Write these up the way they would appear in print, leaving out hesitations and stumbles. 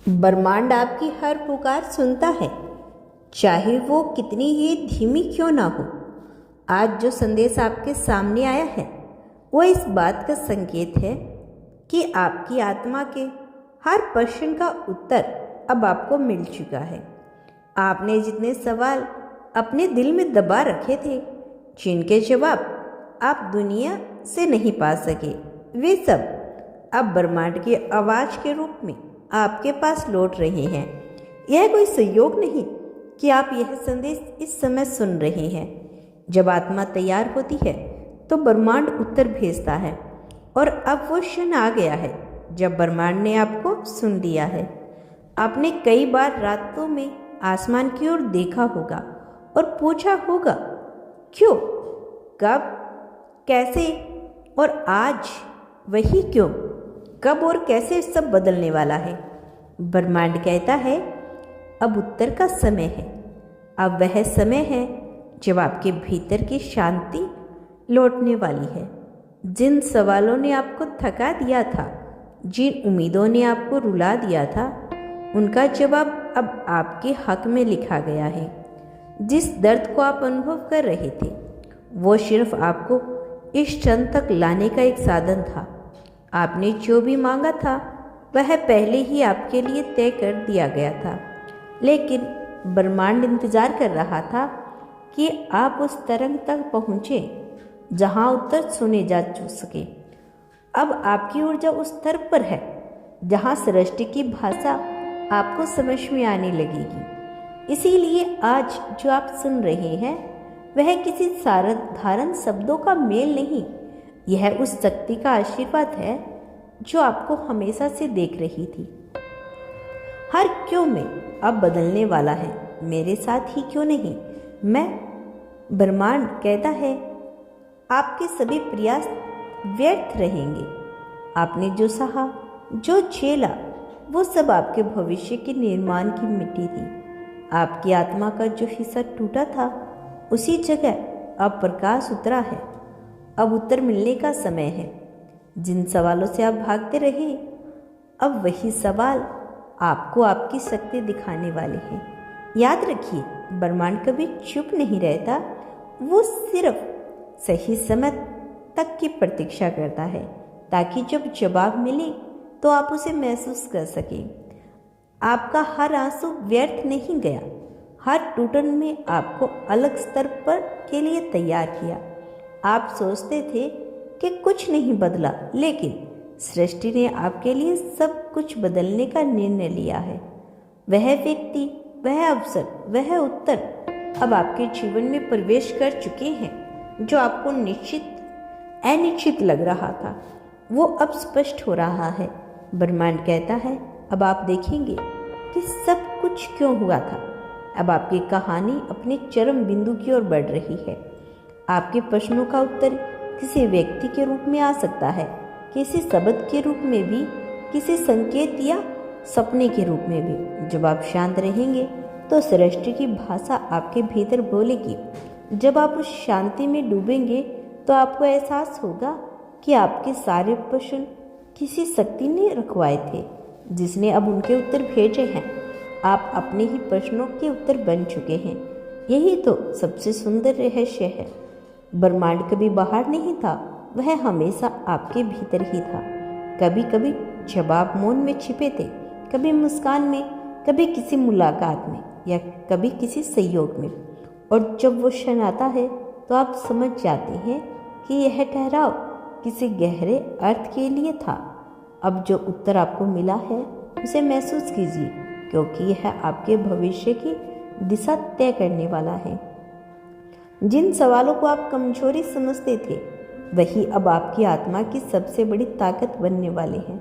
ब्रह्मांड आपकी हर पुकार सुनता है, चाहे वो कितनी ही धीमी क्यों ना हो। आज जो संदेश आपके सामने आया है वो इस बात का संकेत है कि आपकी आत्मा के हर प्रश्न का उत्तर अब आपको मिल चुका है। आपने जितने सवाल अपने दिल में दबा रखे थे, जिनके जवाब आप दुनिया से नहीं पा सके, वे सब अब ब्रह्मांड की आवाज़ के रूप में आपके पास लौट रहे हैं। यह कोई संयोग नहीं कि आप यह संदेश इस समय सुन रहे हैं। जब आत्मा तैयार होती है तो ब्रह्मांड उत्तर भेजता है, और अब वो क्षण आ गया है जब ब्रह्मांड ने आपको सुन लिया है। आपने कई बार रातों में आसमान की ओर देखा होगा और पूछा होगा, क्यों, कब, कैसे, और आज वही क्यों, कब और कैसे सब बदलने वाला है। ब्रह्मांड कहता है, अब उत्तर का समय है। अब वह समय है जब आपके भीतर की शांति लौटने वाली है। जिन सवालों ने आपको थका दिया था, जिन उम्मीदों ने आपको रुला दिया था, उनका जवाब अब आपके हक में लिखा गया है। जिस दर्द को आप अनुभव कर रहे थे, वो सिर्फ आपको इस क्षण तक लाने का एक साधन था। आपने जो भी मांगा था वह पहले ही आपके लिए तय कर दिया गया था, लेकिन ब्रह्मांड इंतजार कर रहा था कि आप उस तरंग तक पहुँचे जहाँ उत्तर सुने जा सके। अब आपकी ऊर्जा उस स्तर पर है जहाँ सृष्टि की भाषा आपको समझ में आने लगेगी। इसीलिए आज जो आप सुन रहे हैं वह किसी साधारण शब्दों का मेल नहीं, यह उस शक्ति का आशीर्वाद है जो आपको हमेशा से देख रही थी। हर क्यों में अब बदलने वाला है, मेरे साथ ही क्यों नहीं। मैं, ब्रह्मांड कहता है, आपके सभी प्रयास व्यर्थ रहेंगे। आपने जो सहा, जो झेला, वो सब आपके भविष्य के निर्माण की मिट्टी थी। आपकी आत्मा का जो हिस्सा टूटा था, उसी जगह अब प्रकाश उतरा है। अब उत्तर मिलने का समय है। जिन सवालों से आप भागते रहे, अब वही सवाल आपको आपकी शक्ति दिखाने वाले हैं। याद रखिए, ब्रह्मांड कभी चुप नहीं रहता, वो सिर्फ सही समय तक की प्रतीक्षा करता है, ताकि जब जवाब मिले तो आप उसे महसूस कर सकें। आपका हर आंसू व्यर्थ नहीं गया। हर टूटन में आपको अलग स्तर पर के लिए तैयार किया। आप सोचते थे कि कुछ नहीं बदला, लेकिन सृष्टि ने आपके लिए सब कुछ बदलने का निर्णय लिया है। वह व्यक्ति, वह अवसर, वह उत्तर अब आपके जीवन में प्रवेश कर चुके हैं। जो आपको अनिश्चित लग रहा था, वो अब स्पष्ट हो रहा है। ब्रह्मांड कहता है, अब आप देखेंगे कि सब कुछ क्यों हुआ था। अब आपकी कहानी अपने चरम बिंदु की ओर बढ़ रही है। आपके प्रश्नों का उत्तर किसी व्यक्ति के रूप में आ सकता है, किसी शब्द के रूप में भी, किसी संकेत या सपने के रूप में भी। जब आप शांत रहेंगे तो सृष्टि की भाषा आपके भीतर बोलेगी। जब आप उस शांति में डूबेंगे तो आपको एहसास होगा कि आपके सारे प्रश्न किसी शक्ति ने रखवाए थे, जिसने अब उनके उत्तर भेजे हैं। आप अपने ही प्रश्नों के उत्तर बन चुके हैं। यही तो सबसे सुंदर रहस्य है। ब्रह्मांड कभी बाहर नहीं था, वह हमेशा आपके भीतर ही था। कभी कभी जवाब मौन में छिपे थे, कभी मुस्कान में, कभी किसी मुलाकात में, या कभी किसी संयोग में। और जब वो क्षण आता है तो आप समझ जाते हैं कि यह ठहराव किसी गहरे अर्थ के लिए था। अब जो उत्तर आपको मिला है उसे महसूस कीजिए, क्योंकि यह आपके भविष्य की दिशा तय करने वाला है। जिन सवालों को आप कमजोरी समझते थे, वही अब आपकी आत्मा की सबसे बड़ी ताकत बनने वाले हैं।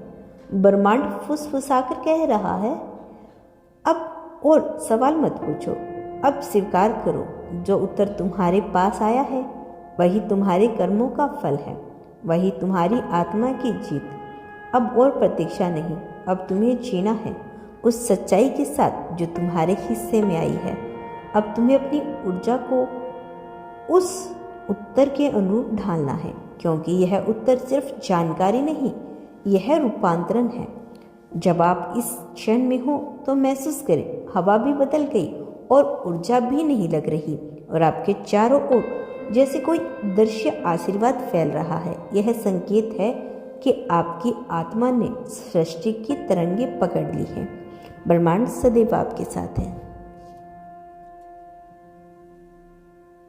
ब्रह्मांड फुसफुसाकर कह रहा है, अब और सवाल मत पूछो, अब स्वीकार करो। जो उत्तर तुम्हारे पास आया है वही तुम्हारे कर्मों का फल है, वही तुम्हारी आत्मा की जीत। अब और प्रतीक्षा नहीं, अब तुम्हें जीना है उस सच्चाई के साथ जो तुम्हारे हिस्से में आई है। अब तुम्हें अपनी ऊर्जा को उस उत्तर के अनुरूप ढालना है, क्योंकि यह उत्तर सिर्फ जानकारी नहीं, यह रूपांतरण है। जब आप इस क्षण में हो तो महसूस करें, हवा भी बदल गई और ऊर्जा भी नहीं लग रही और आपके चारों ओर जैसे कोई दृश्य आशीर्वाद फैल रहा है। यह संकेत है कि आपकी आत्मा ने सृष्टि की तरंगे पकड़ ली है। ब्रह्मांड सदैव आपके साथ है।